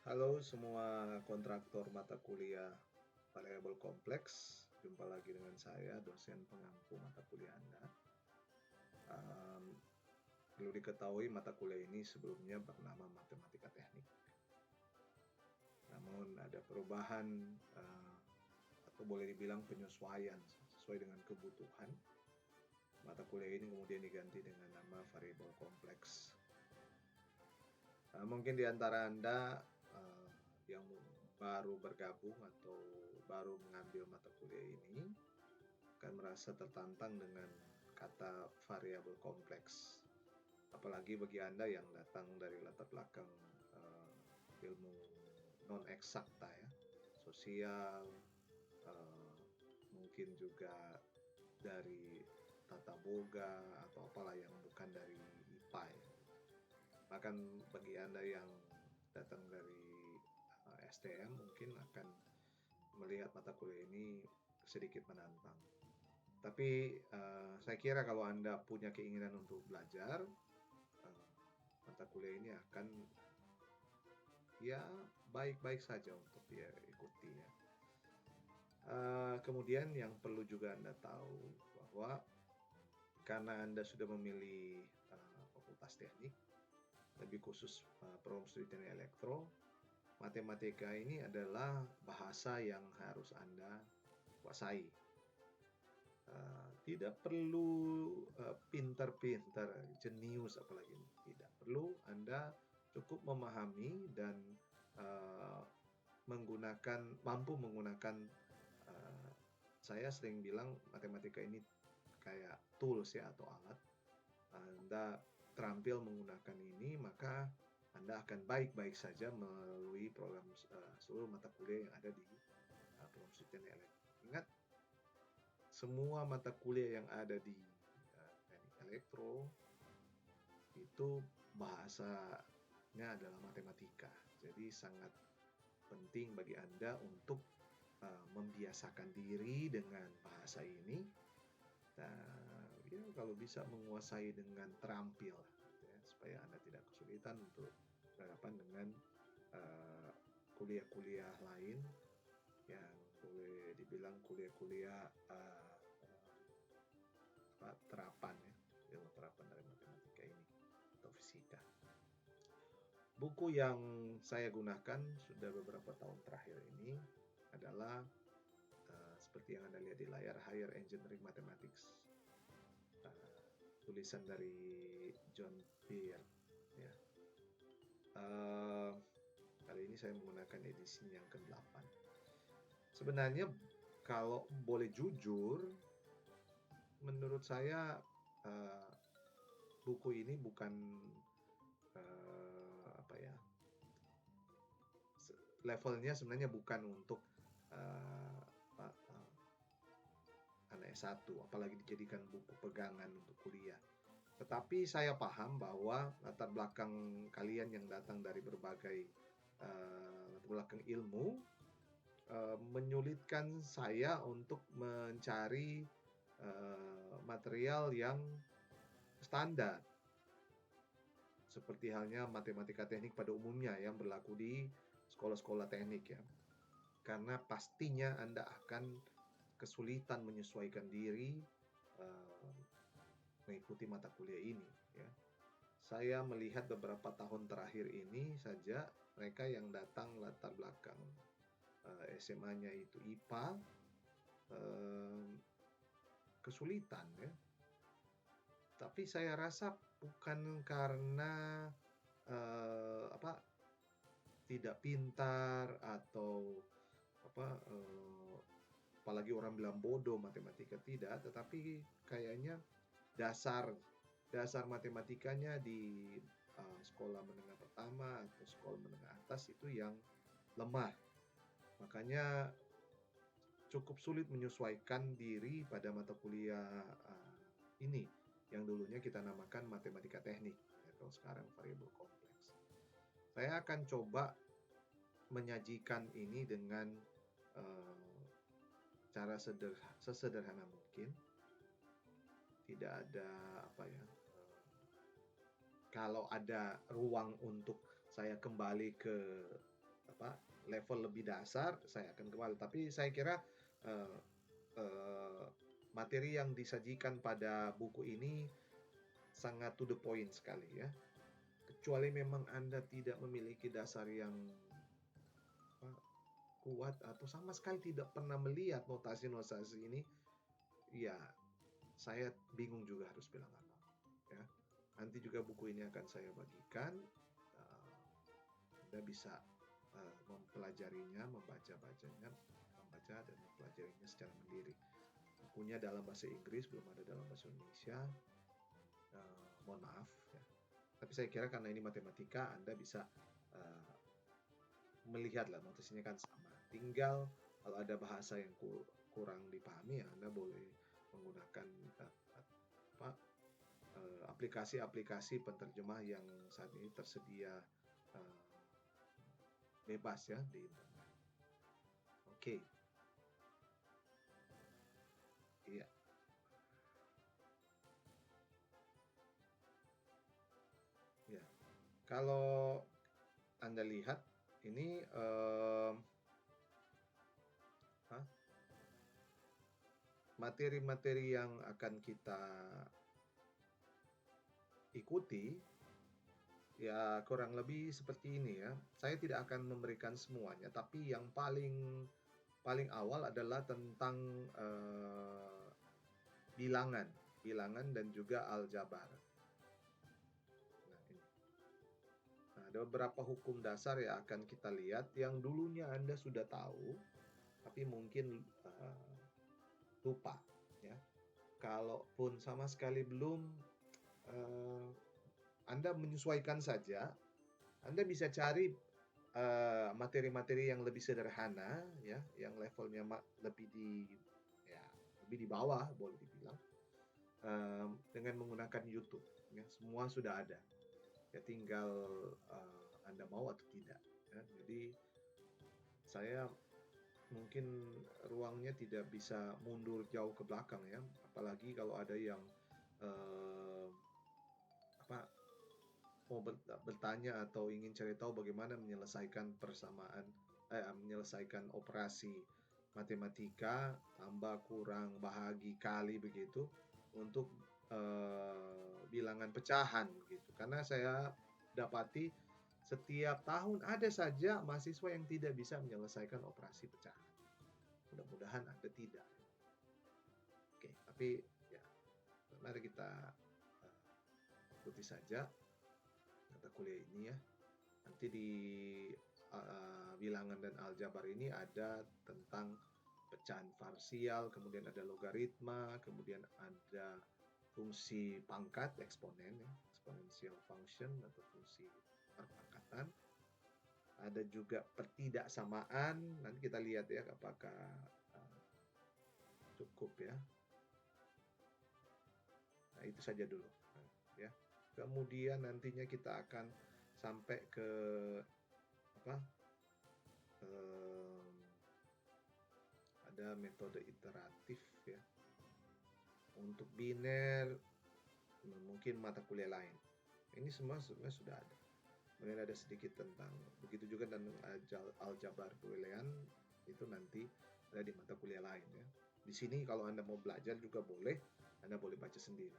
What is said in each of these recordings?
Halo semua kontraktor mata kuliah variabel kompleks. Jumpa lagi dengan saya, dosen pengampu mata kuliah Anda. Perlu diketahui mata kuliah ini sebelumnya bernama Matematika Teknik. Namun ada perubahan atau boleh dibilang penyesuaian sesuai dengan kebutuhan. Mata kuliah ini kemudian diganti dengan nama variabel kompleks. Mungkin di antara Anda yang baru bergabung atau baru mengambil mata kuliah ini akan merasa tertantang dengan kata variabel kompleks. Apalagi bagi Anda yang datang dari latar belakang ilmu non eksakta ya, sosial, uh, mungkin juga dari tata boga atau apalah yang bukan dari IPA ya. Bahkan bagi Anda yang datang dari STM mungkin akan melihat mata kuliah ini sedikit menantang. Tapi saya kira kalau Anda punya keinginan untuk belajar, mata kuliah ini akan ya baik-baik saja untuk dia ikuti ya. Kemudian yang perlu juga Anda tahu bahwa karena Anda sudah memilih fakultas teknik, lebih khusus program studi teknik elektro, matematika ini adalah bahasa yang harus Anda kuasai. Tidak perlu pintar-pintar, jenius apalagi, tidak perlu. Anda cukup memahami dan mampu menggunakan, saya sering bilang matematika ini kayak tools ya atau alat. Anda terampil menggunakan ini, maka Anda akan baik-baik saja melalui program seluruh mata kuliah yang ada di program studi teknik elektro. Ingat, semua mata kuliah yang ada di teknik elektro itu bahasanya adalah matematika. Jadi sangat penting bagi Anda untuk membiasakan diri dengan bahasa ini. Dan ya, kalau bisa menguasai dengan terampil, ya, supaya Anda tidak kesulitan untuk berhadapan dengan kuliah-kuliah lain yang boleh dibilang kuliah-kuliah terapan ya, ilmu terapan dari matematika ini atau fisika. Buku yang saya gunakan sudah beberapa tahun terakhir ini adalah seperti yang Anda lihat di layar, Higher Engineering Mathematics, tulisan dari John Beard ya. Kali ini saya menggunakan edisi yang ke-8. Sebenarnya kalau boleh jujur, menurut saya buku ini bukan levelnya sebenarnya bukan untuk anak S1, apalagi dijadikan buku pegangan untuk kuliah. Tetapi saya paham bahwa latar belakang kalian yang datang dari berbagai latar belakang ilmu menyulitkan saya untuk mencari material yang standar. Seperti halnya matematika teknik pada umumnya yang berlaku di sekolah-sekolah teknik ya. Karena pastinya Anda akan kesulitan menyesuaikan diri mengikuti mata kuliah ini ya. Saya melihat beberapa tahun terakhir ini saja mereka yang datang latar belakang SMA-nya itu IPA kesulitan ya. Tapi saya rasa bukan karena tidak pintar atau apalagi orang bilang bodoh matematika, tidak, tetapi kayaknya dasar matematikanya di sekolah menengah pertama atau sekolah menengah atas itu yang lemah. Makanya cukup sulit menyesuaikan diri pada mata kuliah ini yang dulunya kita namakan matematika teknik atau sekarang variabel kompleks. Saya akan coba menyajikan ini dengan cara sesederhana mungkin. Tidak ada kalau ada ruang untuk saya kembali ke level lebih dasar, saya akan kembali. Tapi saya kira eh, eh, materi yang disajikan pada buku ini sangat to the point sekali ya. Kecuali memang Anda tidak memiliki dasar yang apa, kuat atau sama sekali tidak pernah melihat notasi-notasi ini, ya saya bingung juga harus bilang apa. Ya, nanti juga buku ini akan saya bagikan. Uh, Anda bisa mempelajarinya, membaca dan mempelajarinya secara mandiri. Bukunya dalam bahasa Inggris, belum ada dalam bahasa Indonesia. Mohon maaf ya. Tapi saya kira karena ini matematika, Anda bisa uh, melihatlah notasinya kan sama. Tinggal kalau ada bahasa yang kurang dipahami, ya Anda boleh menggunakan aplikasi-aplikasi penterjemah yang saat ini tersedia uh, bebas ya di internet. Oke. Iya. Ya. Kalau Anda lihat ini materi-materi yang akan kita ikuti ya kurang lebih seperti ini ya. Saya tidak akan memberikan semuanya, tapi yang paling awal adalah tentang bilangan dan juga aljabar. Nah, ini. Nah, ada beberapa hukum dasar yang akan kita lihat yang dulunya Anda sudah tahu, tapi mungkin lupa ya. Kalaupun sama sekali belum, Anda menyesuaikan saja. Anda bisa cari materi-materi yang lebih sederhana ya, yang levelnya lebih di bawah boleh dibilang, dengan menggunakan YouTube ya. Semua sudah ada ya, tinggal Anda mau atau tidak ya. Jadi saya mungkin ruangnya tidak bisa mundur jauh ke belakang ya, apalagi kalau ada yang mau bertanya atau ingin cari tahu bagaimana menyelesaikan menyelesaikan operasi matematika tambah kurang bahagi kali begitu untuk bilangan pecahan gitu. Karena saya dapati setiap tahun ada saja mahasiswa yang tidak bisa menyelesaikan operasi pecahan. Mudah-mudahan Anda tidak. Oke, tapi ya mari kita ikuti saja mata kuliah ini ya. Nanti di bilangan dan aljabar ini ada tentang pecahan parsial, kemudian ada logaritma, kemudian ada fungsi pangkat, eksponen ya, exponential function atau fungsi perpangkatan. Ada juga pertidaksamaan, nanti kita lihat ya apakah cukup ya. Nah, itu saja dulu ya. Kemudian nantinya kita akan sampai ke ada metode iteratif ya. Untuk biner mungkin mata kuliah lain. Ini semua sudah ada. Kemudian ada sedikit tentang begitu juga tentang aljabar boolean, itu nanti ada di mata kuliah lain ya. Di sini kalau Anda mau belajar juga boleh, Anda boleh baca sendiri.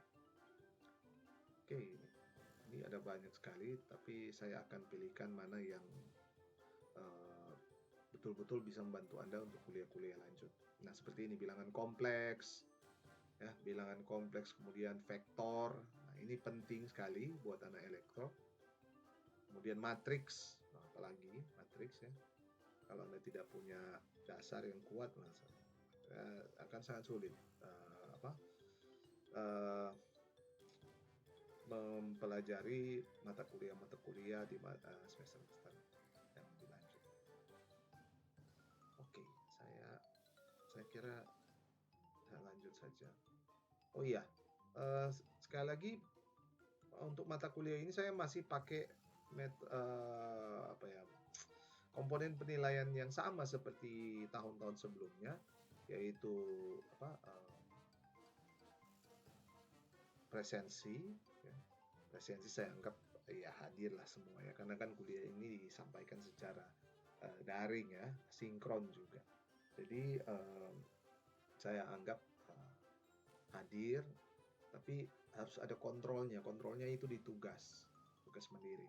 Oke, ini ada banyak sekali, tapi saya akan pilihkan mana yang betul-betul bisa membantu Anda untuk kuliah-kuliah lanjut. Nah, seperti ini bilangan kompleks, ya, bilangan kompleks, kemudian vektor. Nah, ini penting sekali buat anak elektro. Kemudian matriks, nah, apalagi matriks ya. Kalau Anda tidak punya dasar yang kuat, akan sangat sulit mempelajari mata kuliah di semester yang lebih lanjut. Oke, saya kira saya lanjut saja. Oh iya, sekali lagi untuk mata kuliah ini saya masih pakai komponen penilaian yang sama seperti tahun-tahun sebelumnya, yaitu presensi. Ya. Presensi saya anggap ya hadirlah semua ya, karena kan kuliah ini disampaikan secara daring ya, sinkron juga. Jadi saya anggap hadir, tapi harus ada kontrolnya. Kontrolnya itu di tugas mandiri.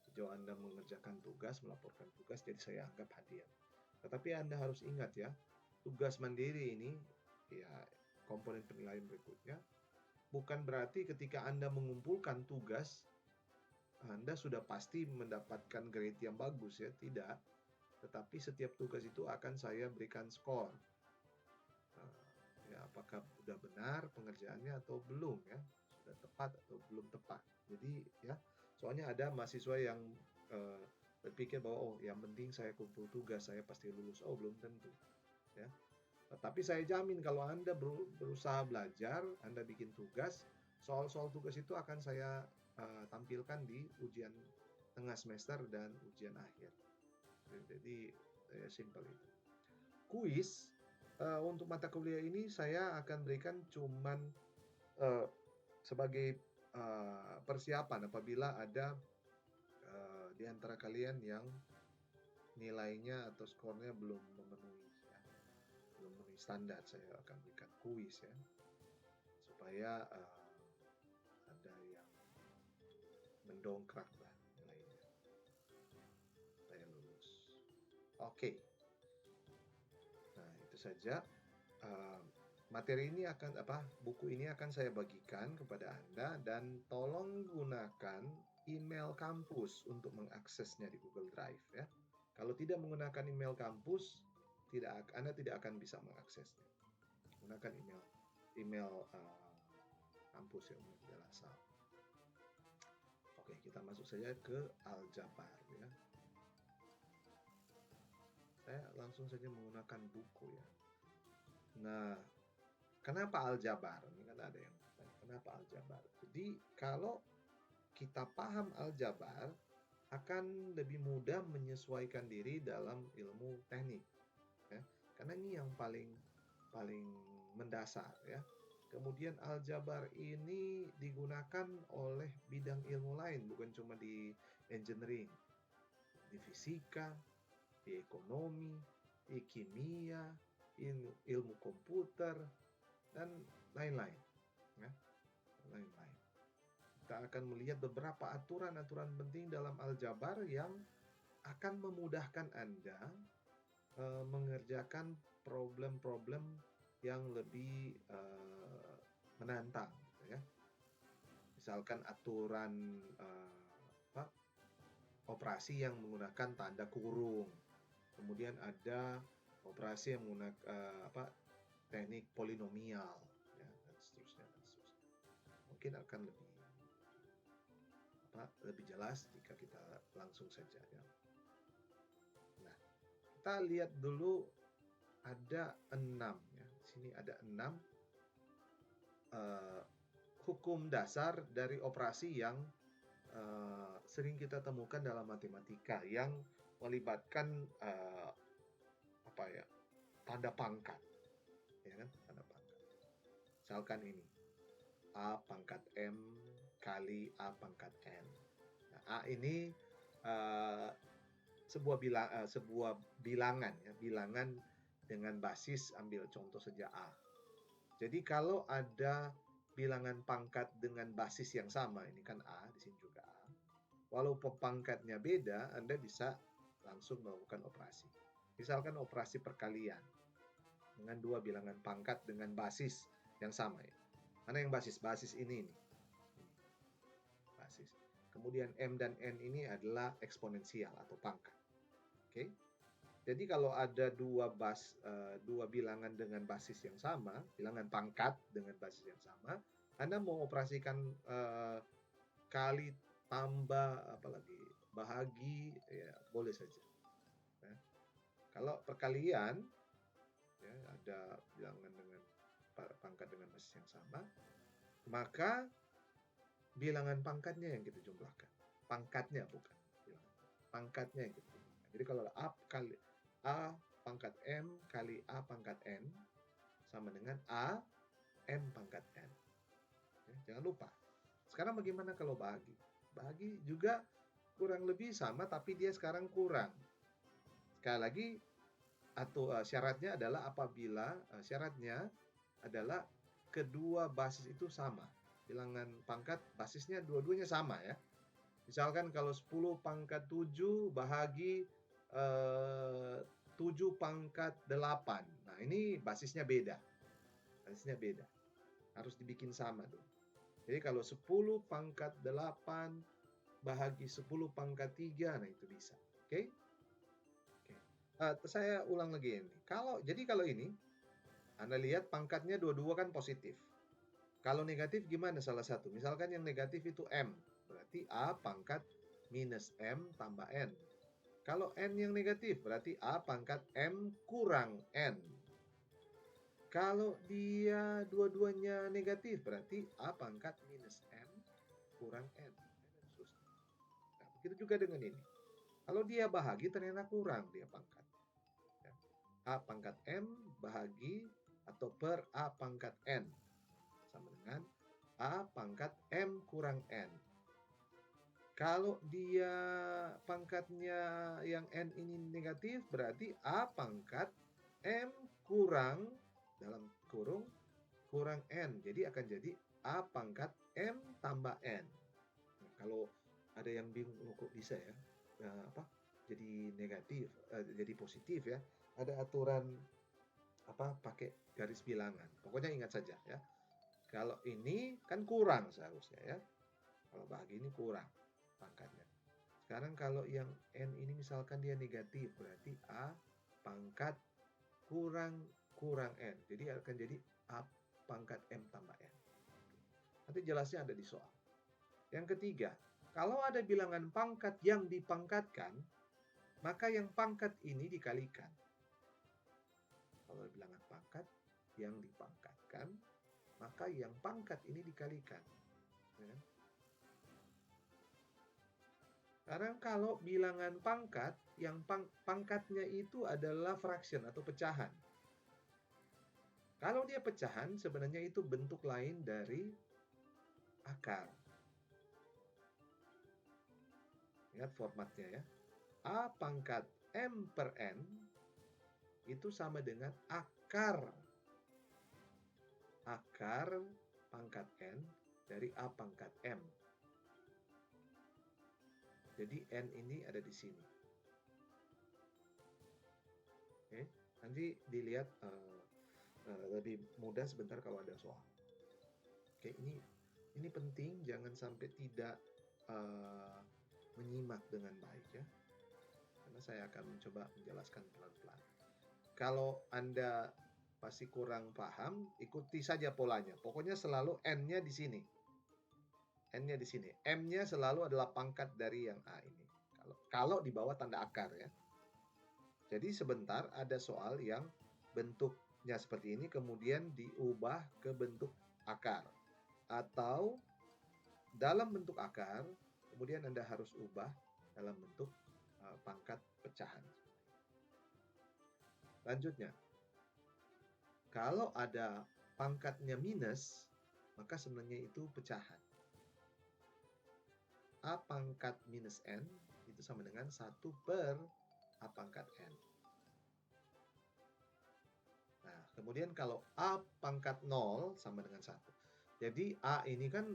Sejauh Anda mengerjakan tugas, melaporkan tugas, jadi saya anggap hadir. Tetapi Anda harus ingat ya, tugas mandiri ini, ya komponen penilaian berikutnya, bukan berarti ketika Anda mengumpulkan tugas, Anda sudah pasti mendapatkan grade yang bagus ya, tidak. Tetapi setiap tugas itu akan saya berikan skor. Ya, apakah sudah benar pengerjaannya atau belum ya, sudah tepat atau belum tepat. Jadi ya, soalnya ada mahasiswa yang berpikir bahwa oh yang penting saya kumpul tugas saya pasti lulus. Oh belum tentu ya. Tapi saya jamin kalau Anda berusaha belajar, Anda bikin tugas, soal-soal tugas itu akan saya tampilkan di ujian tengah semester dan ujian akhir. Jadi simple itu. Kuis untuk mata kuliah ini saya akan berikan cuman sebagai persiapan apabila ada di antara kalian yang nilainya atau skornya belum memenuhi ya, belum memenuhi standar, saya akan berikan kuis ya, supaya ada yang mendongkrak lah nilainya supaya lulus. Oke. Nah itu saja. Materi ini akan buku ini akan saya bagikan kepada Anda, dan tolong gunakan email kampus untuk mengaksesnya di Google Drive ya. Kalau tidak menggunakan email kampus, Anda tidak akan bisa mengaksesnya. Gunakan email kampus yang berasal. Oke, kita masuk saja ke aljabar ya. Saya langsung saja menggunakan buku ya. Nah, kenapa aljabar? Ini kan ada yang tanya, kenapa aljabar? Jadi kalau kita paham aljabar, akan lebih mudah menyesuaikan diri dalam ilmu teknik. Ya. Karena ini yang paling mendasar ya. Kemudian aljabar ini digunakan oleh bidang ilmu lain, bukan cuma di engineering, di fisika, di ekonomi, di kimia, ilmu komputer, dan lain-lain ya, lain-lain. Kita akan melihat beberapa aturan-aturan penting dalam aljabar yang akan memudahkan Anda mengerjakan problem-problem yang lebih menantang gitu ya. Misalkan aturan operasi yang menggunakan tanda kurung, kemudian ada operasi yang menggunakan teknik polinomial ya, dan seterusnya. Mungkin akan lebih jelas jika kita langsung saja ya. Nah, kita lihat dulu ada 6 ya. Di sini ada 6 hukum dasar dari operasi yang sering kita temukan dalam matematika yang melibatkan tanda pangkat ya kan, tanda pangkat. Misalkan ini A pangkat M kali A pangkat N. Nah, A ini sebuah bilangan ya, bilangan dengan basis, ambil contoh saja A. Jadi kalau ada bilangan pangkat dengan basis yang sama, ini kan A, di sini juga A. Walaupun pangkatnya beda, Anda bisa langsung melakukan operasi. Misalkan operasi perkalian dengan dua bilangan pangkat dengan basis yang sama ya. Mana yang basis? Basis ini. Basis. Kemudian M dan N ini adalah eksponensial atau pangkat. Oke. Jadi kalau ada dua bilangan dengan basis yang sama, bilangan pangkat dengan basis yang sama, Anda mau operasikan kali, tambah, apalagi bahagi, ya boleh saja. Ya. Kalau perkalian, ya, ada bilangan dengan pangkat dengan basis yang sama, maka bilangan pangkatnya yang kita jumlahkan. Pangkatnya bukan bilangan. Pangkatnya yang kita jumlahkan. Jadi kalau A kali A pangkat M kali A pangkat N sama dengan A M pangkat N. Ya, jangan lupa. Sekarang bagaimana kalau bahagi? Bahagi juga kurang lebih sama, tapi dia sekarang kurang. Sekali lagi, atau syaratnya adalah apabila syaratnya adalah kedua basis itu sama. Bilangan pangkat basisnya dua-duanya sama ya. Misalkan kalau 10 pangkat 7 bahagi 7 pangkat 8. Nah, ini basisnya beda. Basisnya beda. Harus dibikin sama dulu. Jadi kalau 10 pangkat 8 bahagi 10 pangkat 3, nah itu bisa. Oke? Saya ulang lagi ini. Kalau ini, Anda lihat pangkatnya dua-dua kan positif. Kalau negatif gimana salah satu? Misalkan yang negatif itu M. Berarti A pangkat minus M tambah N. Kalau N yang negatif, berarti A pangkat M kurang N. Kalau dia dua-duanya negatif, berarti A pangkat minus M kurang N. Nah, begitu juga dengan ini. Kalau dia bahagi, ternyata kurang dia pangkat. A pangkat M bahagi atau per A pangkat N. Sama dengan A pangkat M kurang N. Kalau dia pangkatnya yang N ini negatif, berarti A pangkat M kurang, dalam kurung, kurang N. Jadi akan jadi A pangkat M tambah N. Nah, kalau ada yang bingung, kok bisa ya? Jadi negatif, jadi positif ya. Ada aturan pakai garis bilangan. Pokoknya ingat saja ya. Kalau ini kan kurang seharusnya ya. Kalau bahagi ini kurang pangkatnya. Sekarang kalau yang N ini misalkan dia negatif, berarti A pangkat kurang N. Jadi akan jadi A pangkat M tambah N. Nanti jelasnya ada di soal. Yang ketiga, kalau ada bilangan pangkat yang dipangkatkan, maka yang pangkat ini dikalikan. Kalau bilangan pangkat yang dipangkatkan, maka yang pangkat ini dikalikan. Ya. Sekarang kalau bilangan pangkat, yang pangkatnya itu adalah fraction atau pecahan. Kalau dia pecahan, sebenarnya itu bentuk lain dari akar. Lihat formatnya ya. A pangkat M per N itu sama dengan akar pangkat N dari A pangkat M. Jadi N ini ada di sini. Oke, nanti dilihat lebih mudah sebentar kalau ada soal. Oke, ini penting, jangan sampai tidak menyimak dengan baik ya. Karena saya akan mencoba menjelaskan pelan-pelan. Kalau Anda masih kurang paham, ikuti saja polanya. Pokoknya selalu N-nya di sini. N-nya di sini. M-nya selalu adalah pangkat dari yang A ini. Kalau di bawah tanda akar ya. Jadi sebentar ada soal yang bentuknya seperti ini kemudian diubah ke bentuk akar. Atau dalam bentuk akar, kemudian Anda harus ubah dalam bentuk pangkat pecahan. Lanjutnya, kalau ada pangkatnya minus, maka sebenarnya itu pecahan. A pangkat minus N itu sama dengan 1 per A pangkat N. Nah, kemudian kalau A pangkat 0 sama dengan 1. Jadi A ini kan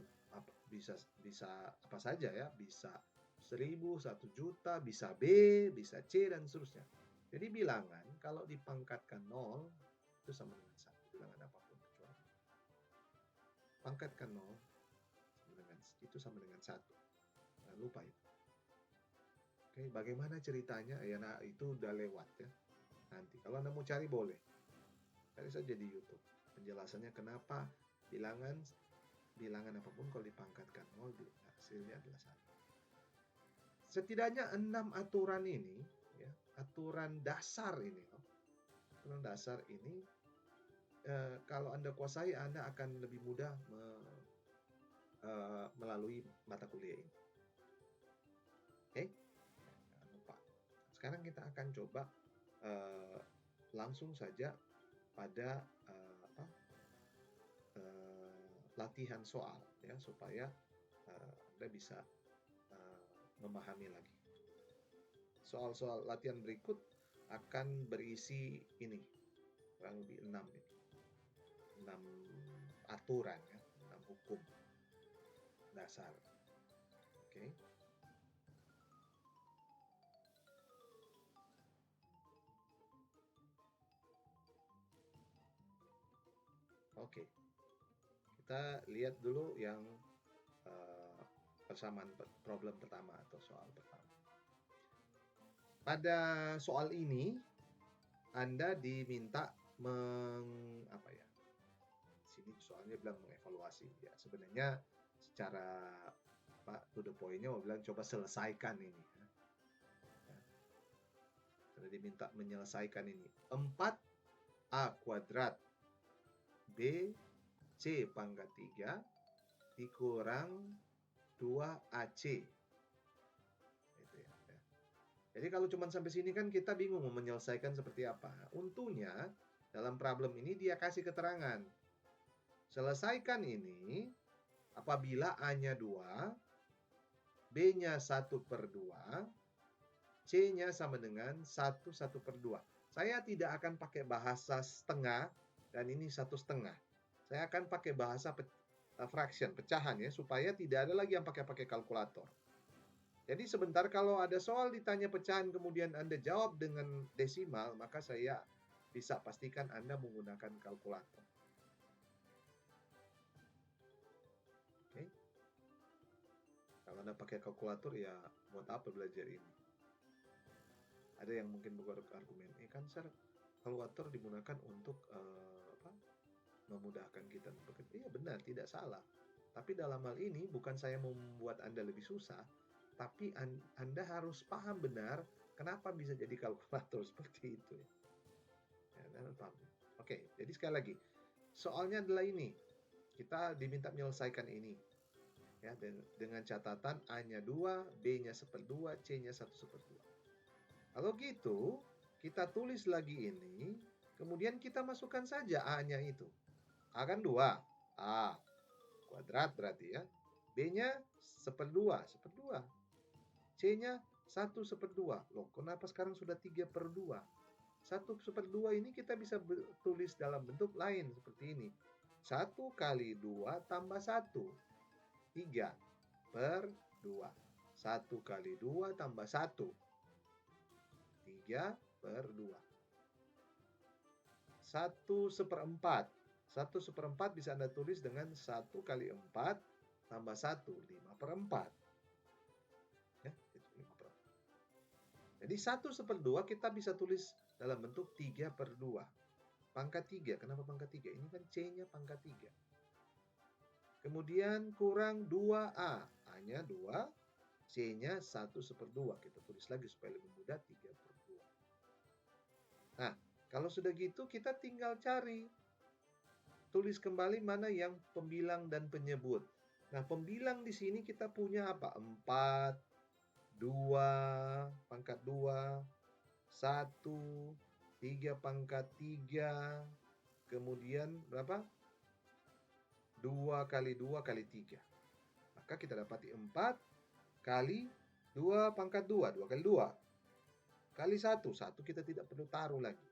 bisa apa saja ya, bisa 1000, 1 juta, bisa B, bisa C, dan seterusnya. Jadi bilangan kalau dipangkatkan 0 itu sama dengan 1, bilangan apapun kecuali. Pangkatkan 0 itu sama dengan 1. Nah, lupa itu. Oke, bagaimana ceritanya? Ya, nah itu udah lewat ya. Nanti kalau Anda mau cari boleh. Cari saja di YouTube. Penjelasannya kenapa bilangan apapun kalau dipangkatkan 0 hasilnya adalah 1. Setidaknya 6 aturan ini ya, aturan dasar ini. Aturan dasar ini kalau Anda kuasai, Anda akan lebih mudah melalui mata kuliah ini. Oke? Jangan lupa. Sekarang kita akan coba langsung saja pada latihan soal ya, supaya Anda bisa memahami lagi. Soal-soal latihan berikut akan berisi ini, kurang lebih 6 ini. 6 aturan ya, 6 hukum dasar. Oke. Oke. Kita lihat dulu yang persamaan problem pertama atau soal pertama. Pada soal ini Anda diminta sini soalnya bilang mengevaluasi ya. Sebenarnya secara to the point-nya mau bilang coba selesaikan ini ya. Sudah diminta menyelesaikan ini. 4A kuadrat B C pangkat 3 dikurang 2AC. Itu ya. Jadi kalau cuma sampai sini kan kita bingung mau menyelesaikan seperti apa. Untungnya dalam problem ini dia kasih keterangan. Selesaikan ini apabila A-nya 2, B-nya 1/2, C-nya sama dengan 1/2. Saya tidak akan pakai bahasa setengah dan ini 1/2. Saya akan pakai bahasa fraction, pecahan ya, supaya tidak ada lagi yang pakai kalkulator. Jadi sebentar kalau ada soal ditanya pecahan kemudian Anda jawab dengan desimal, maka saya bisa pastikan Anda menggunakan kalkulator. Oke. Kalau Anda pakai kalkulator ya buat apa belajar ini? Ada yang mungkin berargumen, kan sir, kalkulator digunakan untuk memudahkan kita bekerja. Iya benar, tidak salah. Tapi dalam hal ini bukan saya membuat Anda lebih susah, tapi Anda harus paham benar kenapa bisa jadi kalkulator seperti itu. Ya, paham. Oke, jadi sekali lagi, soalnya adalah ini. Kita diminta menyelesaikan ini. Ya, dengan catatan A-nya 2, B-nya 1/2, C-nya 1/2. Kalau gitu, kita tulis lagi ini, kemudian kita masukkan saja A-nya itu. A kan 2, A kuadrat berarti ya. B-nya 1/2, C-nya 1/2. Loh, kenapa sekarang sudah 3/2? 1/2 ini kita bisa tulis dalam bentuk lain seperti ini. 1 kali 2 tambah 1. 3/2. 1 kali 2 tambah 1. 3/2. 1/4. 1/4 bisa Anda tulis dengan 1 kali 4 tambah 1. 5/4. Ya, itu 5/4. Jadi 1/2 kita bisa tulis dalam bentuk 3/2. Pangkat 3. Kenapa pangkat 3? Ini kan C-nya pangkat 3. Kemudian kurang 2A. A-nya 2, C-nya 1/2. Kita tulis lagi supaya lebih mudah, 3/2. Nah, kalau sudah gitu kita tinggal cari. Tulis kembali mana yang pembilang dan penyebut. Nah, pembilang di sini kita punya apa? 4, 2, pangkat 2, 1, 3 pangkat 3, kemudian berapa? 2 kali 2 kali 3. Maka kita dapati 4 kali 2 pangkat 2, 2 kali 2. Kali 1, 1 kita tidak perlu taruh lagi.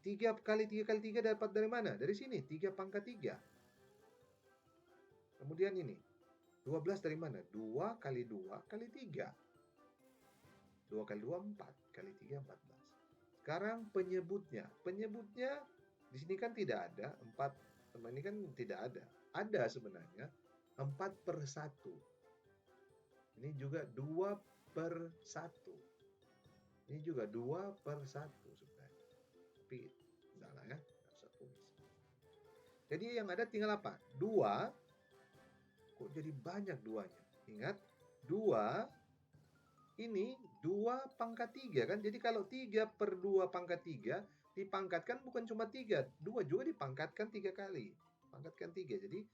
3 kali 3 kali 3 dapat dari mana? Dari sini, 3 pangkat 3. Kemudian ini, 12 dari mana? 2 kali 2 kali 3. 2 kali 2, 4. Kali 3, 14. Sekarang penyebutnya. Penyebutnya di sini kan tidak ada. 4, teman ini kan tidak ada. Ada sebenarnya 4/1. Ini juga 2/1. Ini juga 2/1 sebenarnya. Tapi enggak lah ya, enggak usah tulis. Jadi yang ada tinggal apa? 2. Kok jadi banyak 2-nya? Ingat, 2 ini 2 pangkat 3 kan? Jadi kalau 3/2 pangkat 3 dipangkatkan bukan cuma 3, 2 juga dipangkatkan 3 kali. Pangkatkan 3. Jadi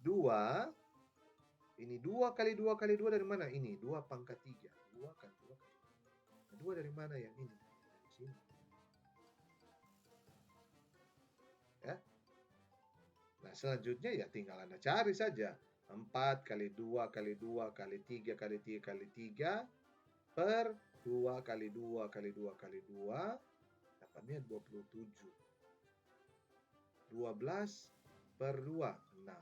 2, ini 2 kali 2 kali 2 dari mana? Ini 2 pangkat 3. 2 kali 2 kali 2. 2 dari mana yang ini? Dari sini. Ya. Nah, selanjutnya ya tinggal Anda cari saja. 4 kali 2 kali 2 kali 3 kali 3 kali 3 per 2 kali 2 kali 2 kali 2, dapatnya 27. 12 per 2, 6.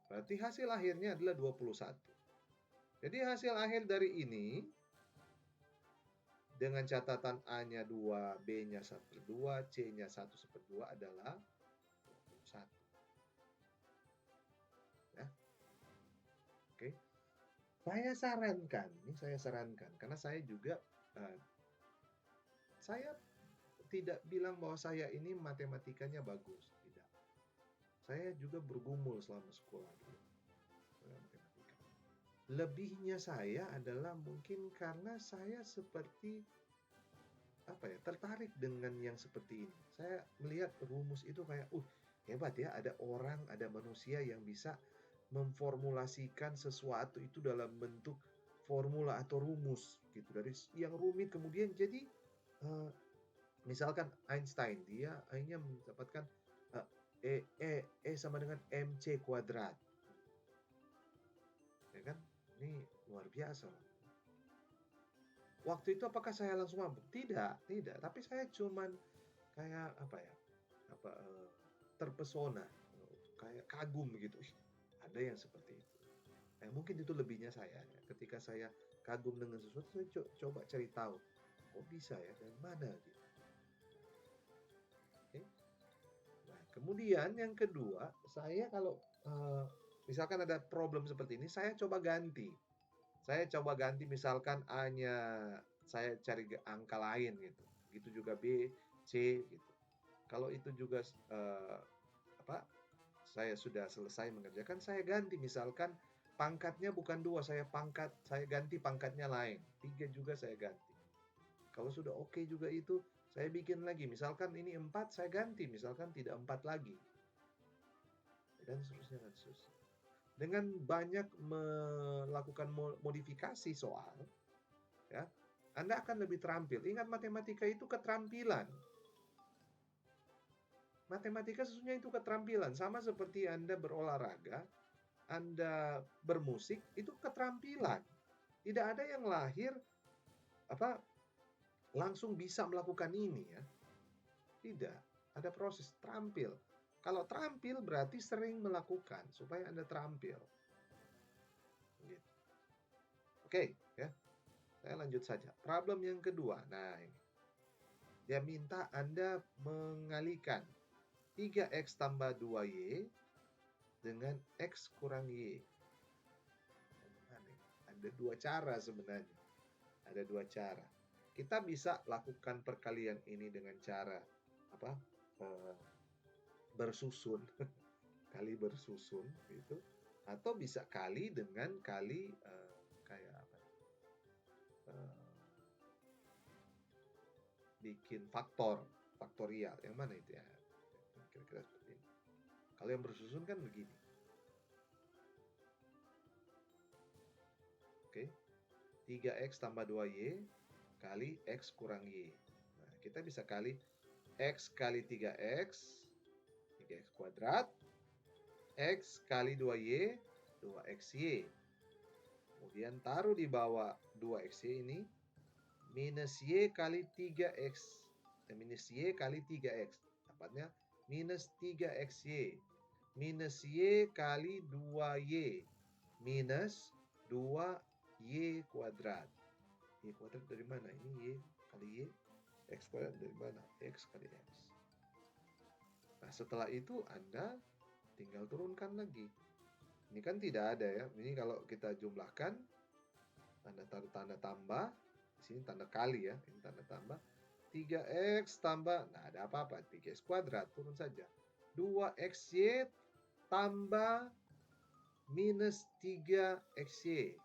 Berarti hasil akhirnya adalah 21. Jadi hasil akhir dari ini, dengan catatan A-nya 2, B-nya 1/2, C-nya 1/2 adalah 21. Ya, oke. Saya sarankan, karena saya juga, saya tidak bilang bahwa saya ini matematikanya bagus, tidak. Saya juga bergumul selama sekolah dulu dengan matematika. Lebihnya saya adalah mungkin karena saya seperti tertarik dengan yang seperti ini. Saya melihat rumus itu kayak, hebat ya, ada orang, ada manusia yang bisa memformulasikan sesuatu itu dalam bentuk formula atau rumus gitu. Dari yang rumit kemudian jadi misalkan Einstein, dia akhirnya mendapatkan E sama dengan mc kuadrat. Ya kan? Ini luar biasa. Waktu itu apakah saya langsung mampu? Tidak. Tapi saya cuman kayak terpesona, kayak kagum gitu. Ada yang seperti itu. Mungkin itu lebihnya saya. Ketika saya kagum dengan sesuatu, saya coba cari tahu. Kok bisa ya? Dari mana gitu. Oke. Nah, kemudian yang kedua, saya kalau misalkan ada problem seperti ini, saya coba ganti. Saya coba ganti misalkan A-nya saya cari angka lain gitu. Begitu juga B, C gitu. Kalau itu juga saya sudah selesai mengerjakan, saya ganti misalkan pangkatnya bukan 2, saya ganti pangkatnya lain. 3 juga saya ganti. Kalau sudah oke juga itu, saya bikin lagi. Misalkan ini 4, saya ganti misalkan tidak 4 lagi. Dan seterusnya dan seterusnya. Dengan banyak melakukan modifikasi soal, ya, Anda akan lebih terampil. Ingat, matematika itu keterampilan. Matematika sesungguhnya itu keterampilan. Sama seperti Anda berolahraga, Anda bermusik, itu keterampilan. Tidak ada yang lahir langsung bisa melakukan ini ya. Tidak. Ada proses terampil. Kalau terampil berarti sering melakukan supaya Anda terampil. Gitu. Oke, ya. Saya lanjut saja. Problem yang kedua. Nah, ini. Dia minta Anda mengalihkan 3x tambah 2y dengan x kurang y. Ada dua cara sebenarnya. Ada dua cara. Kita bisa lakukan perkalian ini dengan cara bersusun, kali bersusun gitu, atau bisa kali dengan kali bikin faktorial. Yang mana itu ya? Kira-kira seperti ini. Kalau yang bersusun kan begini. Oke. 3x tambah 2y kali x kurang y. Nah, kita bisa kali x kali 3x, 3x kuadrat, x kali 2y, 2xy. Kemudian taruh di bawah 2xy ini, minus y kali 3x. Minus y kali 3x. Dapatnya minus 3xy. Minus y kali 2y. Minus 2y kuadrat. Y kuadrat dari mana? Ini y kali y. X kuadrat dari mana? X kali x. Nah, setelah itu Anda tinggal turunkan lagi. Ini kan tidak ada ya. Ini kalau kita jumlahkan, Anda taruh tanda tambah. Di sini tanda kali ya. Ini tanda tambah. 3x tambah, nah ada apa-apa. 3x kuadrat, turun saja. 2xy tambah minus 3xy.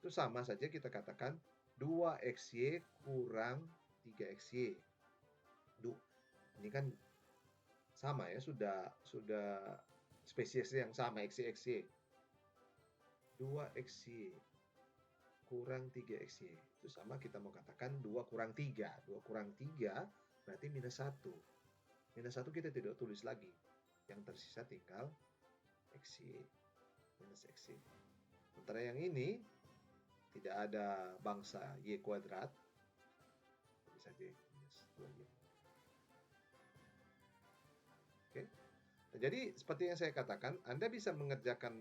Itu sama saja kita katakan 2xy kurang 3xy. Ini kan sama ya, sudah spesies yang sama, xy. 2xy kurang 3xy. Itu sama kita mau katakan 2 kurang 3. 2 kurang 3 berarti minus 1. Minus 1 kita tidak tulis lagi. Yang tersisa tinggal xy. Minus xy. Sementara yang ini tidak ada bangsa y kuadrat. saja minus 2Y. Oke. Nah, jadi seperti yang saya katakan, Anda bisa mengerjakan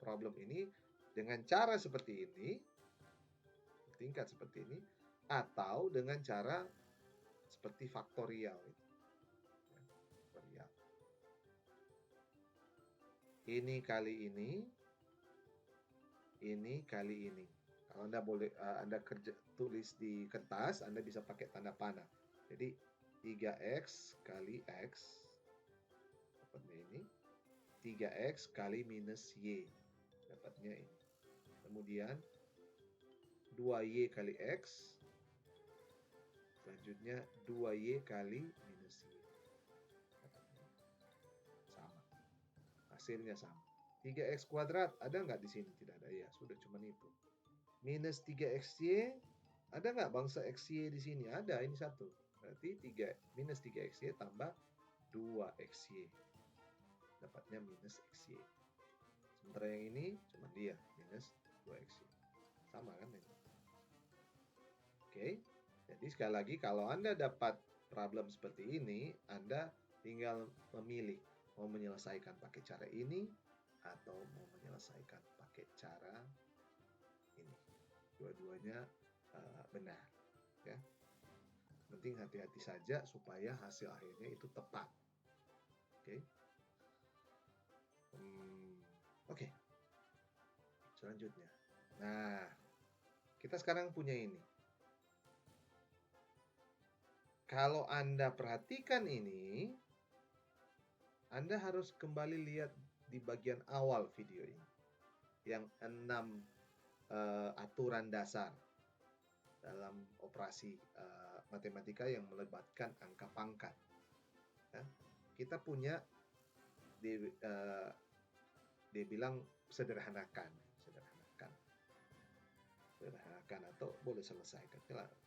problem ini dengan cara seperti ini, tingkat seperti ini, atau dengan cara seperti faktorial. Faktorial. Ini kali ini kali ini. Kalau Anda boleh Anda tulis di kertas, Anda bisa pakai tanda panah. Jadi 3x kali x dapatnya ini, 3x kali minus y dapatnya ini. Kemudian 2y kali x, selanjutnya 2y kali minus y. Sama. Hasilnya sama. 3x kuadrat ada nggak di sini? Tidak ada ya, sudah cuma itu. Minus 3xy, ada nggak bangsa xy di sini? Ada, ini satu. Berarti minus 3xy tambah 2xy. Dapatnya minus xy. Sementara yang ini cuma dia, minus 2xy. Sama kan ini? Oke, jadi sekali lagi kalau Anda dapat problem seperti ini, Anda tinggal memilih mau menyelesaikan pakai cara ini atau mau menyelesaikan pakai cara ini. Dua-duanya benar, ya. Penting hati-hati saja supaya hasil akhirnya itu tepat. Oke. Oke. Selanjutnya. Nah, kita sekarang punya ini. Kalau Anda perhatikan ini, Anda harus kembali lihat di bagian awal video ini. Yang 6 aturan dasar dalam operasi matematika yang melibatkan angka pangkat. Ya. Kita punya dia bilang sederhanakan atau boleh selesaikan,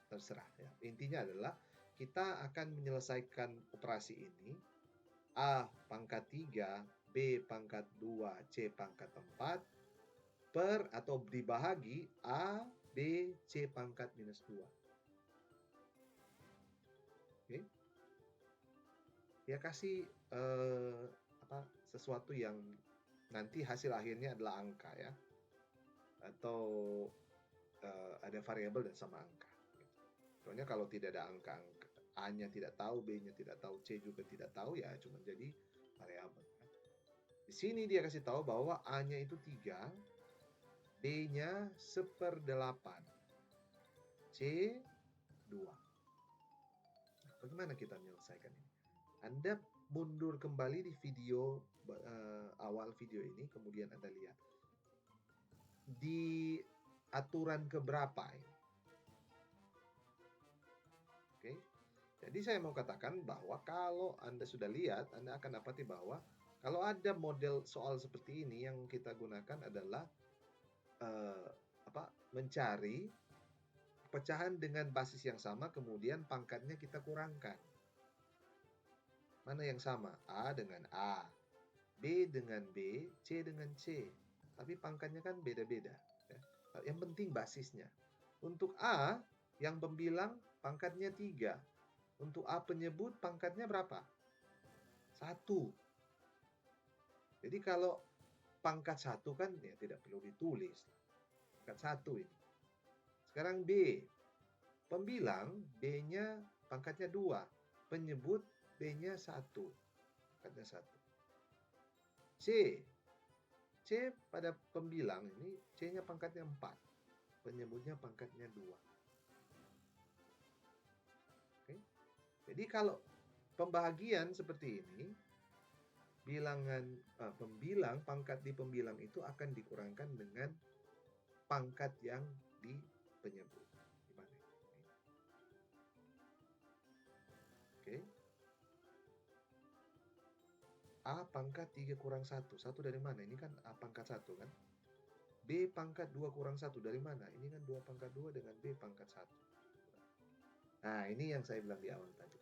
terserah ya. Intinya adalah kita akan menyelesaikan operasi ini A pangkat 3, B pangkat 2, C pangkat 4 per atau dibahagi A, B, C pangkat minus 2. Oke. Dia kasih sesuatu yang nanti hasil akhirnya adalah angka ya. Atau ada variabel dan sama angka. Soalnya kalau tidak ada angka, A-nya tidak tahu, B-nya tidak tahu, C juga tidak tahu, ya cuma jadi variabel. Di sini dia kasih tahu bahwa A-nya itu 3, B-nya 1/8, C 2. Nah, bagaimana kita menyelesaikan ini? Anda mundur kembali di video awal video ini, kemudian Anda lihat di aturan keberapa ini. Oke. Jadi saya mau katakan bahwa kalau Anda sudah lihat, Anda akan dapati bahwa kalau ada model soal seperti ini, yang kita gunakan adalah mencari pecahan dengan basis yang sama, kemudian pangkatnya kita kurangkan. Mana yang sama? A dengan A, B dengan B, C dengan C. Tapi pangkatnya kan beda-beda. Ya. Yang penting basisnya. Untuk A, yang pembilang pangkatnya 3. Untuk A penyebut pangkatnya berapa? 1. Jadi kalau pangkat 1 kan ya tidak perlu ditulis. Pangkat 1 ini. Sekarang B. Pembilang B-nya pangkatnya 2. Penyebut B-nya 1. Pangkatnya 1. C. C pada pembilang ini C-nya pangkatnya 4. Penyebutnya pangkatnya 2. Oke. Jadi kalau pembagian seperti ini, bilangan pembilang, pangkat di pembilang itu akan dikurangkan dengan pangkat yang di penyebut. Gimana? Oke. A pangkat 3 kurang 1. 1 dari mana? Ini kan A pangkat 1 kan? B pangkat 2 kurang 1 dari mana? Ini kan 2 pangkat 2 dengan B pangkat 1. Nah, ini yang saya bilang di awal tadi.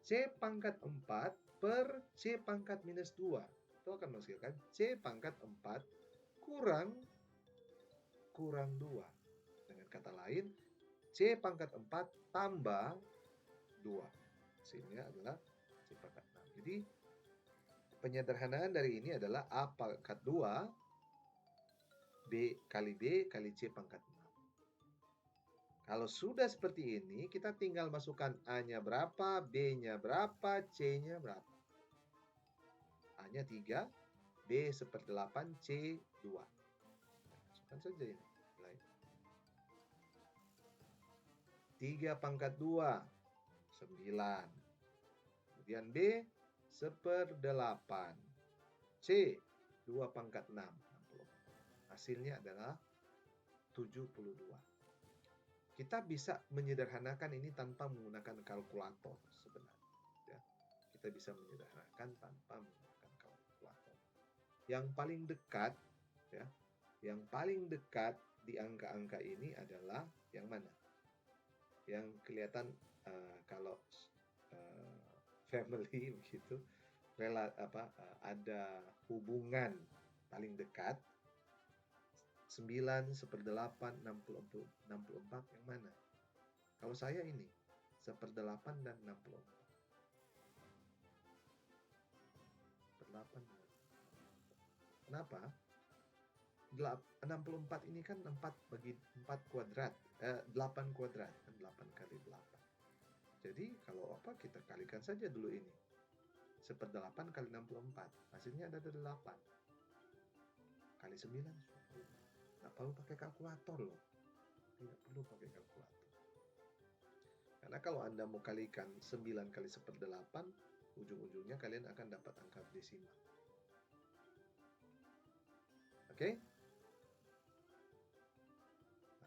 C pangkat 4 per C pangkat minus 2. Itu akan menghasilkan C pangkat 4 kurang 2. Dengan kata lain, C pangkat 4 tambah 2. Hasilnya adalah C pangkat 6. Jadi penyederhanaan dari ini adalah A pangkat 2 B kali C pangkat 6. Kalau sudah seperti ini, kita tinggal masukkan A-nya berapa, B-nya berapa, C-nya berapa. A-nya 3, B 1/8, C 2. Masukkan saja ini. 3 pangkat 2, 9. Kemudian B 1/8. C 2 pangkat 6, 60. Hasilnya adalah 72. Kita bisa menyederhanakan ini tanpa menggunakan kalkulator sebenarnya. Ya. Kita bisa menyederhanakan tanpa menggunakan kalkulator. Yang paling dekat, ya, yang paling dekat di angka-angka ini adalah yang mana? Yang kelihatan kalau family begitu, ada hubungan paling dekat 9, 1/8, 64 yang mana? Kalau saya ini 1/8 dan 64. 1/8. Kenapa? 64 ini kan 4 bagi 4 kuadrat, 8 kuadrat, kan 8 kali 8. Jadi kalau apa, kita kalikan saja dulu ini. 1/8 kali 64, hasilnya ada 8. Kali 9, 10. Nggak perlu pakai kalkulator loh. Tidak perlu pakai kalkulator. Karena kalau Anda mau kalikan 9 kali 1/8, ujung-ujungnya kalian akan dapat angka desimal. Oke?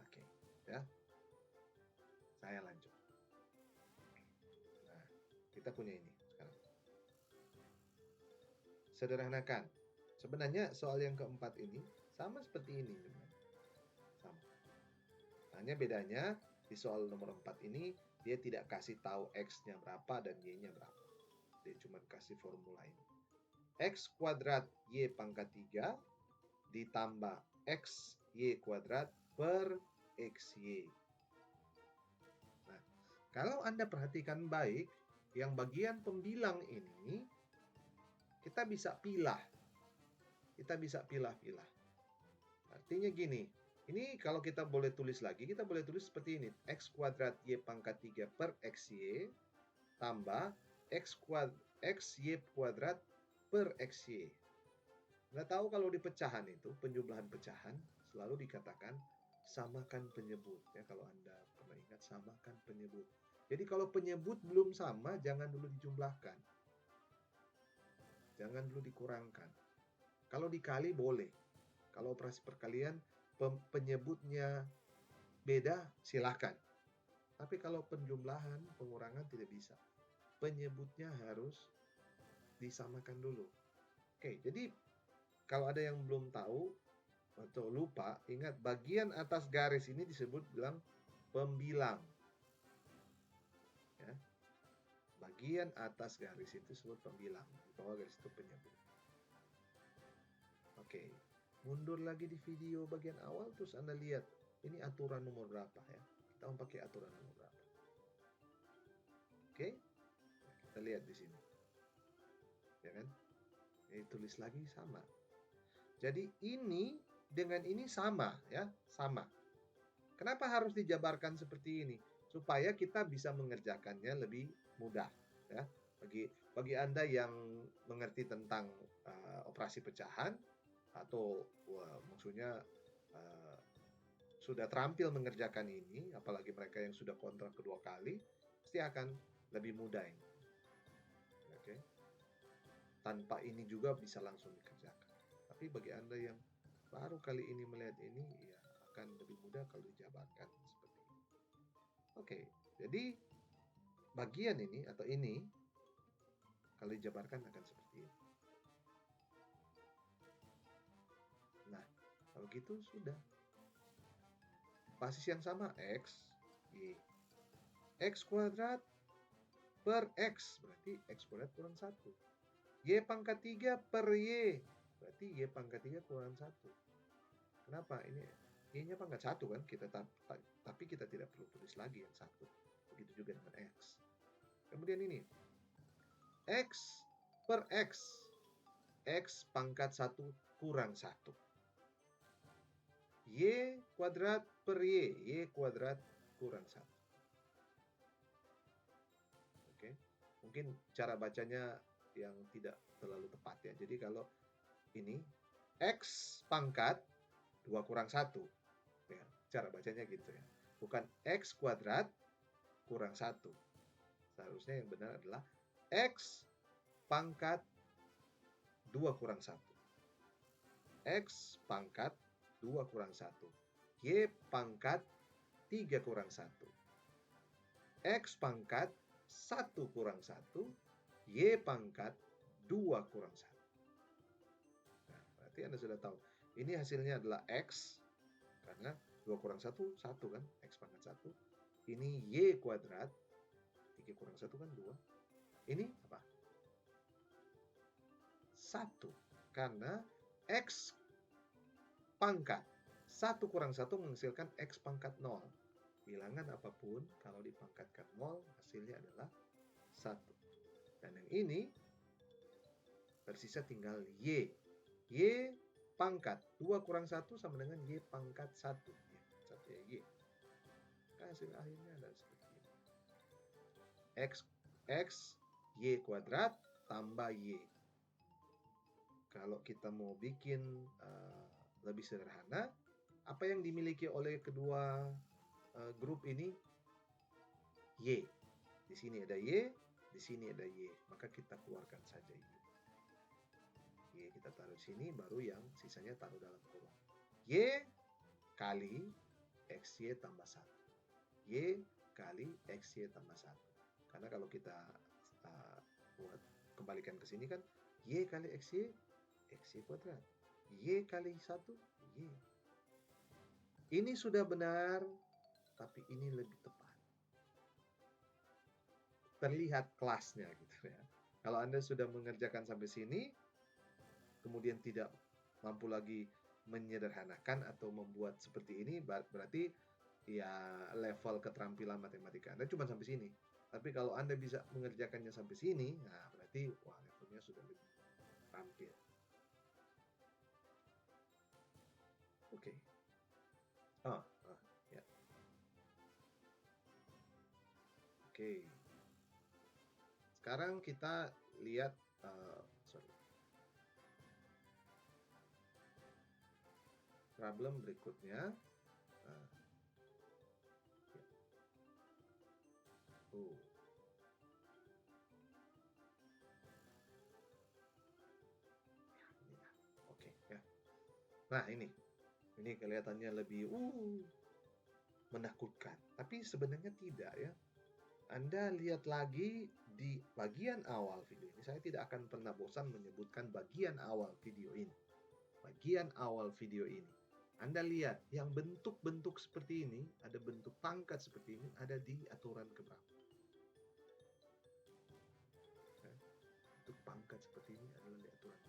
Oke, ya. Saya lanjut. Nah, kita punya ini sekarang. Sederhanakan. Sebenarnya soal yang keempat ini sama seperti ini. Sama. Hanya bedanya di soal nomor 4 ini dia tidak kasih tahu X-nya berapa dan Y-nya berapa. Dia cuma kasih formula ini. X kuadrat Y pangkat 3 ditambah X Y kuadrat per XY. Nah, kalau Anda perhatikan baik, yang bagian pembilang ini kita bisa pilah. Kita bisa pilah-pilah. Artinya gini, ini kalau kita boleh tulis lagi, kita boleh tulis seperti ini. X kuadrat Y pangkat 3 per XY tambah XY kuadrat per XY. Nggak tahu kalau di pecahan itu, penjumlahan pecahan, selalu dikatakan samakan penyebut. Ya, kalau Anda pernah ingat, samakan penyebut. Jadi kalau penyebut belum sama, jangan dulu dijumlahkan. Jangan dulu dikurangkan. Kalau dikali boleh. Kalau operasi perkalian penyebutnya beda, silakan. Tapi kalau penjumlahan, pengurangan tidak bisa. Penyebutnya harus disamakan dulu. Oke, jadi kalau ada yang belum tahu atau lupa, ingat bagian atas garis ini disebut bilang pembilang. Ya. Bagian atas garis itu disebut pembilang. Di bawah garis itu penyebut. Oke, mundur lagi di video bagian awal, terus Anda lihat ini aturan nomor berapa ya. Kita mau pakai aturan nomor berapa. Oke, kita lihat di sini. Ya kan? Ini tulis lagi sama. Jadi ini dengan ini sama ya, sama. Kenapa harus dijabarkan seperti ini? Supaya kita bisa mengerjakannya lebih mudah ya. Bagi Anda yang mengerti tentang operasi pecahan atau maksudnya sudah terampil mengerjakan ini, apalagi mereka yang sudah kontrak kedua kali, pasti akan lebih mudah ini. Oke. Tanpa ini juga bisa langsung dikerjakan. Tapi bagi Anda yang baru kali ini melihat ini, ya akan lebih mudah kalau dijabarkan seperti ini. Oke, jadi bagian ini atau ini kalau dijabarkan akan seperti ini. Nah, kalau gitu sudah. Basis yang sama X, Y. X kuadrat per X, berarti X kuadrat kurang 1. Y pangkat 3 per Y, berarti Y pangkat 3 kurang 1. Kenapa? Ini Y-nya pangkat 1 kan, tapi kita tidak perlu tulis lagi yang 1. Begitu juga dengan X. Kemudian ini, X per X. X pangkat 1 kurang 1. Y kuadrat per Y. Y kuadrat kurang 1. Oke. Mungkin cara bacanya yang tidak terlalu tepat ya. Jadi kalau ini, X pangkat 2 kurang 1. Ya, cara bacanya gitu ya. Bukan X kuadrat kurang 1. Seharusnya yang benar adalah X pangkat 2 kurang 1. X pangkat 2 kurang 1. Y pangkat 3 kurang 1. X pangkat 1 kurang 1. Y pangkat 2 kurang 1. Nah, berarti Anda sudah tahu. Ini hasilnya adalah X. Karena 2 kurang 1, 1 kan? X pangkat 1. Ini Y kuadrat. 3 kurang 1 kan 2. Ini apa? 1. Karena X pangkat 1 kurang 1 menghasilkan X pangkat 0. Bilangan apapun, kalau dipangkatkan 0, hasilnya adalah 1. Dan yang ini, tersisa tinggal Y. Y pangkat 2 kurang 1 sama dengan Y pangkat 1. Satunya Y. Hasil akhirnya adalah seperti ini. X, Y kuadrat tambah Y. Kalau kita mau bikin lebih sederhana, apa yang dimiliki oleh kedua grup ini? Y. Di sini ada Y, di sini ada Y. Maka kita keluarkan saja Y. Y kita taruh sini, baru yang sisanya taruh dalam kurung. Y kali XY tambah 1. Y kali XY tambah 1. Karena kalau kita buat kembalikan ke sini kan, Y kali XY, XY kuadrat. Y kali 1, Y. Ini sudah benar, tapi ini lebih tepat. Terlihat kelasnya gitu ya. Kalau Anda sudah mengerjakan sampai sini, kemudian tidak mampu lagi menyederhanakan atau membuat seperti ini, berarti ya level keterampilan matematika Anda cuma sampai sini. Tapi kalau Anda bisa mengerjakannya sampai sini, nah berarti wah levelnya sudah lebih terampil. Oke. Ya. Oke. Sekarang kita lihat problem berikutnya. Oke ya. Nah ini kelihatannya lebih menakutkan, tapi sebenarnya tidak ya. Anda lihat lagi di bagian awal video ini. Saya tidak akan pernah bosan menyebutkan bagian awal video ini. Bagian awal video ini. Anda lihat yang bentuk-bentuk seperti ini, ada bentuk pangkat seperti ini, ada di aturan keberapa. Bentuk pangkat seperti ini adalah di aturan.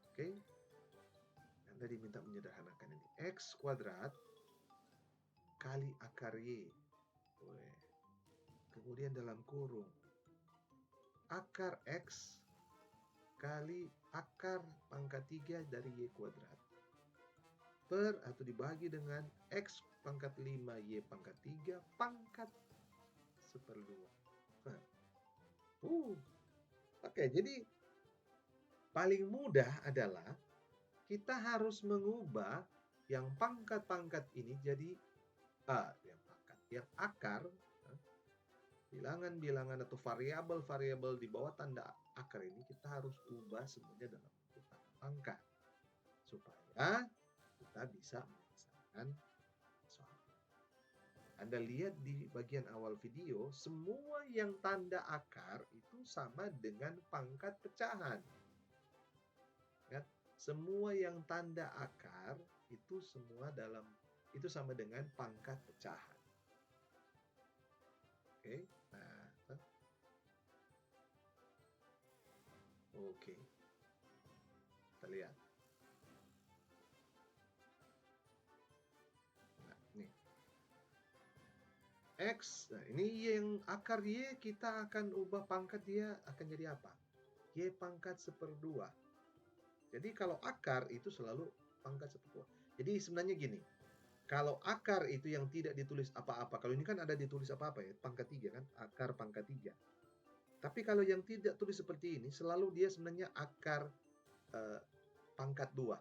Oke. Anda diminta menyederhanakan ini. X kuadrat kali akar Y. Kemudian dalam kurung. Akar X kali akar pangkat 3 dari Y kuadrat. Per atau dibagi dengan X pangkat 5 Y pangkat 3 pangkat 1/2. Oke, jadi paling mudah adalah kita harus mengubah yang pangkat-pangkat ini jadi yang akar, bilangan-bilangan atau variabel-variabel di bawah tanda akar ini kita harus ubah semuanya dalam bentuk pangkat supaya kita bisa menyelesaikan soal. Anda lihat di bagian awal video, semua yang tanda akar itu sama dengan pangkat pecahan. Ya, semua yang tanda akar itu sama dengan pangkat pecahan. Oke. Nah, oke. Kita lihat. X. Nah, ini Y yang akar Y kita akan ubah pangkat dia akan jadi apa? Y pangkat 1/2. Jadi kalau akar itu selalu pangkat 1/2. Jadi sebenarnya gini, kalau akar itu yang tidak ditulis apa-apa, kalau ini kan ada ditulis apa-apa ya, pangkat 3 kan, akar pangkat 3. Tapi kalau yang tidak tulis seperti ini, selalu dia sebenarnya akar eh, pangkat 2.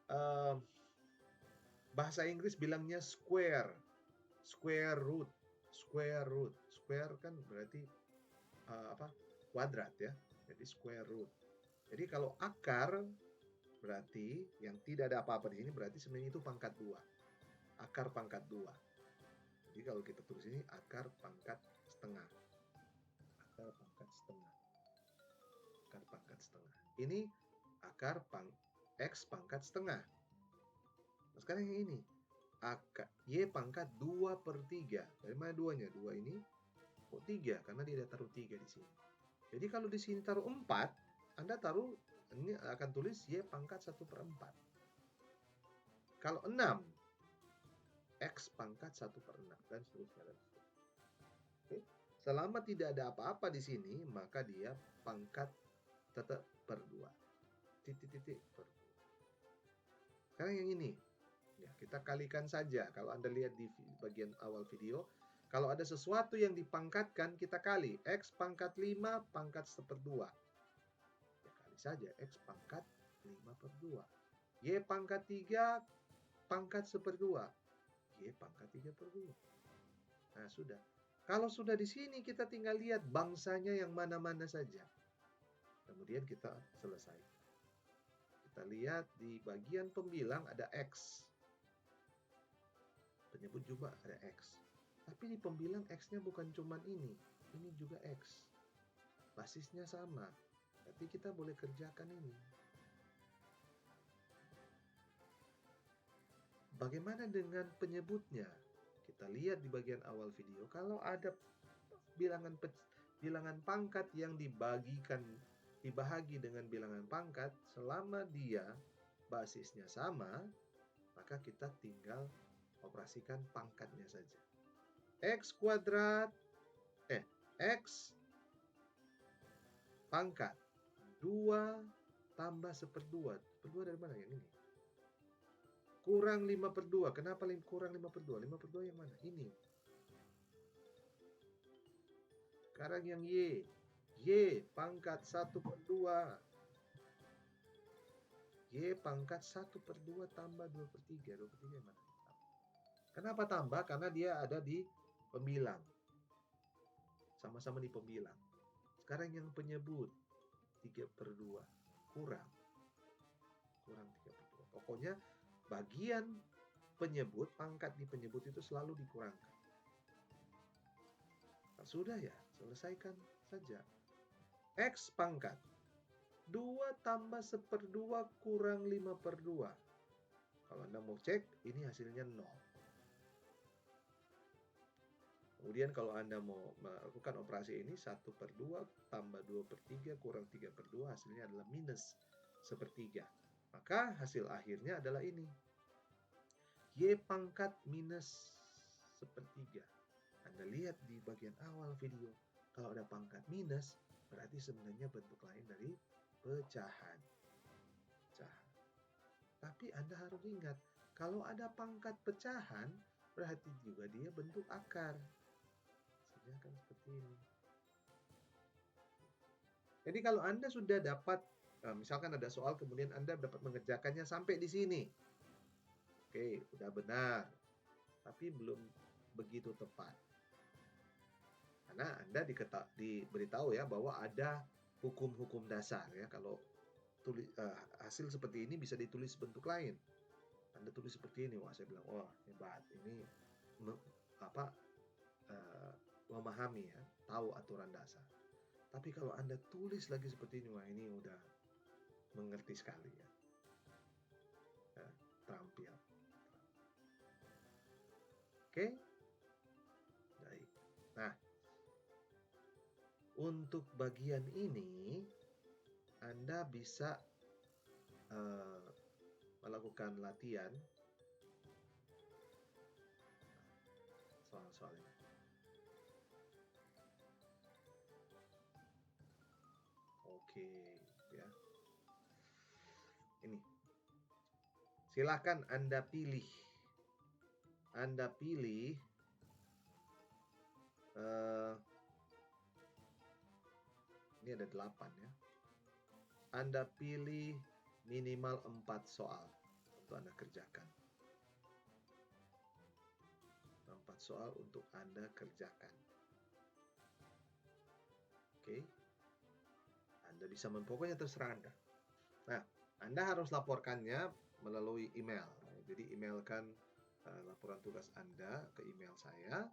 Eh, bahasa Inggris bilangnya square, square root, square root. Square kan berarti apa? Kuadrat ya. Jadi square root. Jadi kalau akar berarti yang tidak ada apa-apa di sini berarti sebenarnya itu pangkat 2. Akar pangkat 2. Jadi kalau kita tulis ini akar pangkat setengah. Akar pangkat setengah. Akar pangkat setengah. Ini akar X pangkat setengah. Nah, sekarang yang ini. Y pangkat 2/3. Dari mana 2-nya? 2 ini kok 3? Karena dia taruh 3 di sini. Jadi kalau di sini taruh 4, Anda taruh, ini akan tulis Y pangkat 1/4. Kalau 6, X pangkat 1/6. Dan seterusnya. Oke. Selama tidak ada apa-apa di sini, maka dia pangkat tetap per 2. Titik-titik per 2. Sekarang yang ini. Ya, kita kalikan saja. Kalau Anda lihat di bagian awal video, kalau ada sesuatu yang dipangkatkan, kita kali. X pangkat 5 pangkat 1/2. Ya, kali saja. X pangkat 5/2. Y pangkat 3 pangkat 1/2. Y pangkat 3/2. Nah, sudah. Kalau sudah di sini, kita tinggal lihat bangsanya yang mana-mana saja. Kemudian kita selesai. Kita lihat di bagian pembilang ada X. Penyebut juga ada X. Tapi di pembilang X-nya bukan cuma ini juga X. Basisnya sama. Berarti kita boleh kerjakan ini. Bagaimana dengan penyebutnya? Kita lihat di bagian awal video. Kalau ada bilangan pangkat yang dibahagi dengan bilangan pangkat, selama dia basisnya sama, maka kita tinggal operasikan pangkatnya saja. X kuadrat X pangkat 2 tambah 1/2. 1/2 dari mana yang ini? Kurang 5/2. Kenapa kurang 5/2? 5/2 yang mana? Ini. Sekarang yang Y. Y pangkat 1/2. Y pangkat 1/2 tambah 2/3. 2/3 yang mana? Kenapa tambah? Karena dia ada di pembilang. Sama-sama di pembilang. Sekarang yang penyebut 3/2. Kurang 3/2. Pokoknya bagian penyebut, pangkat di penyebut itu selalu dikurangkan. Nah, sudah ya, selesaikan saja. X pangkat 2 tambah 1/2 kurang 5/2. Kalau Anda mau cek, ini hasilnya 0. Kemudian kalau Anda mau melakukan operasi ini, 1/2 tambah 2/3 kurang 3/2 hasilnya adalah minus 1/3. Maka hasil akhirnya adalah ini. Y pangkat minus 1/3. Anda lihat di bagian awal video, kalau ada pangkat minus, berarti sebenarnya bentuk lain dari pecahan. Tapi Anda harus ingat, kalau ada pangkat pecahan, berarti juga dia bentuk akar. Sehingga akan seperti ini. Jadi kalau Anda sudah dapat, misalkan ada soal, kemudian Anda dapat mengerjakannya sampai di sini. Oke, udah benar. Tapi belum begitu tepat. Karena Anda diberitahu ya bahwa ada hukum-hukum dasar ya. Kalau hasil seperti ini bisa ditulis bentuk lain. Anda tulis seperti ini, wah saya bilang, wah hebat, ini memahami ya, tahu aturan dasar. Tapi kalau Anda tulis lagi seperti ini, wah ini udah mengerti sekali ya, terampil. Oke, baik. Nah, untuk bagian ini Anda bisa melakukan latihan soal-soal ini. Oke, ya. Ini. Silakan Anda pilih. Anda pilih ini ada 8 ya. Anda pilih minimal 4 soal untuk Anda kerjakan. 4 soal untuk Anda kerjakan. Oke. Anda bisa pokoknya terserah Anda. Nah, Anda harus laporkannya melalui email. Jadi emailkan laporan tugas Anda ke email saya.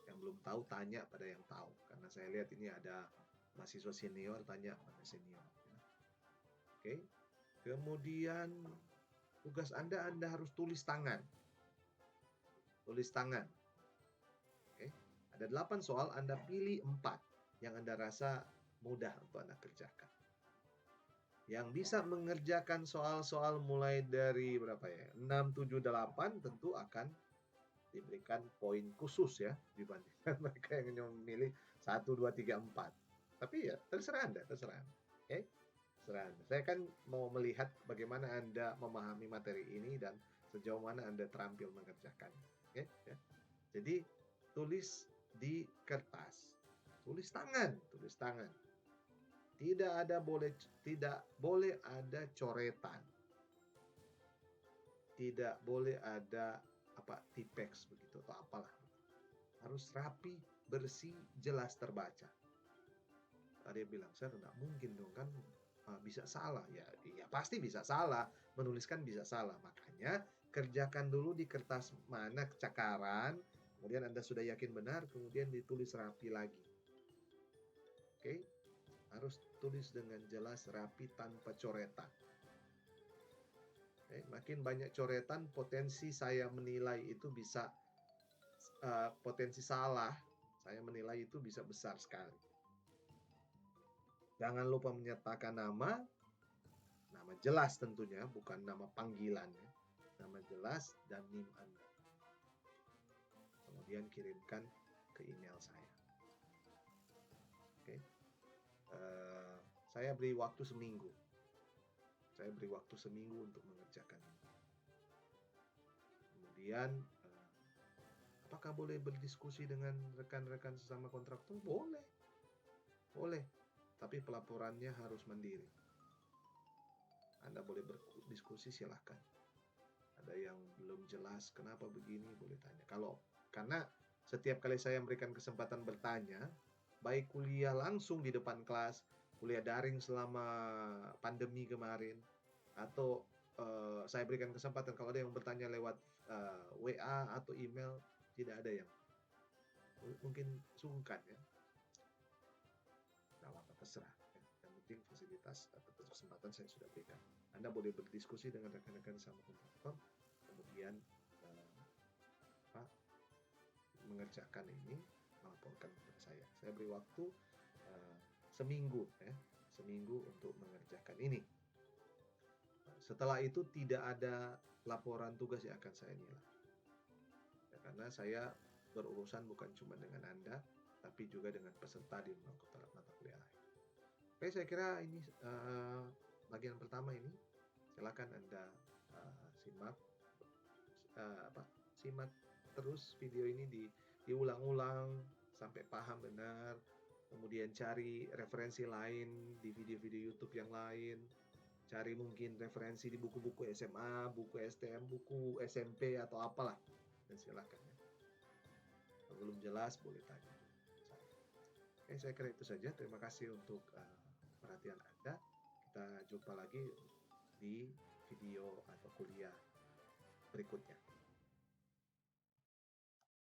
Yang belum tahu tanya pada yang tahu, karena saya lihat ini ada mahasiswa senior tanya pada senior. Oke. Kemudian tugas Anda harus tulis tangan. Tulis tangan. Oke. Ada 8 soal, Anda pilih 4 yang Anda rasa mudah untuk Anda kerjakan. Yang bisa mengerjakan soal-soal mulai dari berapa ya? 6, 7, 8 tentu akan diberikan poin khusus ya dibandingkan mereka yang hanya memilih 1, 2, 3, 4. Tapi ya terserah Anda, terserah Anda. Oke? Terserah Anda. Saya kan mau melihat bagaimana Anda memahami materi ini dan sejauh mana Anda terampil mengerjakannya. Oke? Ya. Jadi tulis di kertas. Tulis tangan, tulis tangan. Tidak boleh ada coretan. Tidak boleh ada tipex begitu atau apalah. Harus rapi, bersih, jelas terbaca. Ada yang bilang, "Saya nggak mungkin dong kan bisa salah." Ya pasti bisa salah. Menuliskan bisa salah. Makanya kerjakan dulu di kertas mana cakaran, kemudian Anda sudah yakin benar, kemudian ditulis rapi lagi. Oke? Harus tulis dengan jelas, rapi, tanpa coretan. Makin banyak coretan, potensi saya menilai itu bisa potensi salah, saya menilai itu bisa besar sekali. Jangan lupa menyertakan nama jelas tentunya, bukan nama panggilan ya. Nama jelas dan NIM Anda. Kemudian kirimkan ke email saya. Oke. Saya beri waktu seminggu. Saya beri waktu seminggu untuk mengerjakan ini. Kemudian apakah boleh berdiskusi dengan rekan-rekan sesama kontraktor? Boleh. Boleh. Tapi pelaporannya harus mandiri. Anda boleh berdiskusi, silahkan. Ada yang belum jelas kenapa begini, boleh tanya. Karena setiap kali saya memberikan kesempatan bertanya, baik kuliah langsung di depan kelas, kuliah daring selama pandemi kemarin, atau saya berikan kesempatan kalau ada yang bertanya lewat WA atau email, tidak ada yang mungkin sungkan ya. Tidak apa-apa, terserah. Yang penting fasilitas atau kesempatan saya sudah berikan. Anda boleh berdiskusi dengan rekan-rekan sama kontraktor, kemudian mengerjakan ini, melaporkan kepada saya. Saya beri waktu seminggu untuk mengerjakan ini. Setelah itu tidak ada laporan tugas yang akan saya nilai. Ya, karena saya berurusan bukan cuma dengan Anda, tapi juga dengan peserta di mata kuliah lain. Oke, saya kira ini bagian pertama ini. Silakan Anda simak terus video ini diulang-ulang sampai paham benar. Kemudian cari referensi lain di video-video YouTube yang lain. Cari mungkin referensi di buku-buku SMA, buku STM, buku SMP atau apalah. Dan silakan ya. Kalau belum jelas boleh tanya. Oke, saya kira itu saja. Terima kasih untuk perhatian Anda. Kita jumpa lagi di video atau kuliah berikutnya.